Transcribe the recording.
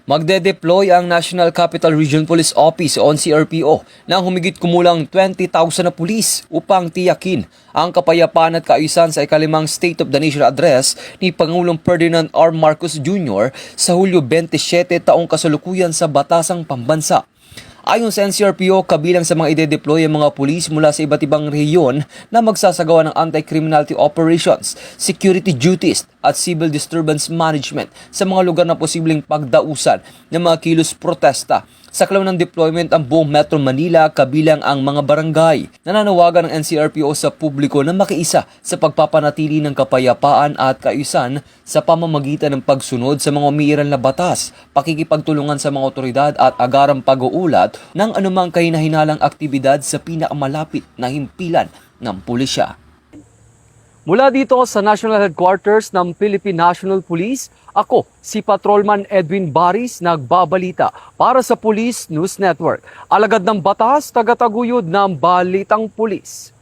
Magde-deploy ang National Capital Region Police Office o NCRPO ng humigit kumulang 20,000 na pulis upang tiyakin ang kapayapaan at kaayusan sa ikalimang State of the Nation Address ni Pangulong Ferdinand R. Marcos Jr. sa Hulyo 27 taong kasalukuyan sa Batasang Pambansa. Ayon sa NCRPO, kabilang sa mga ide-deploy ang mga pulis mula sa iba't ibang rehiyon na magsasagawa ng anti-criminality operations, security duties at civil disturbance management sa mga lugar na posibleng pagdausan ng mga kilos protesta. Sa klaw ng deployment ang buong Metro Manila kabilang ang mga barangay. Nananawagan ng NCRPO sa publiko na makiisa sa pagpapanatili ng kapayapaan at kaayusan sa pamamagitan ng pagsunod sa mga umiiral na batas, pakikipagtulungan sa mga otoridad at agarang pag-uulat ng anumang kahinahinalang aktibidad sa pinakamalapit na himpilan ng pulisya. Mula dito sa National Headquarters ng Philippine National Police, ako si Patrolman Edwin Baris nagbabalita para sa Police News Network. Alagad ng batas, tagataguyod ng Balitang Pulis.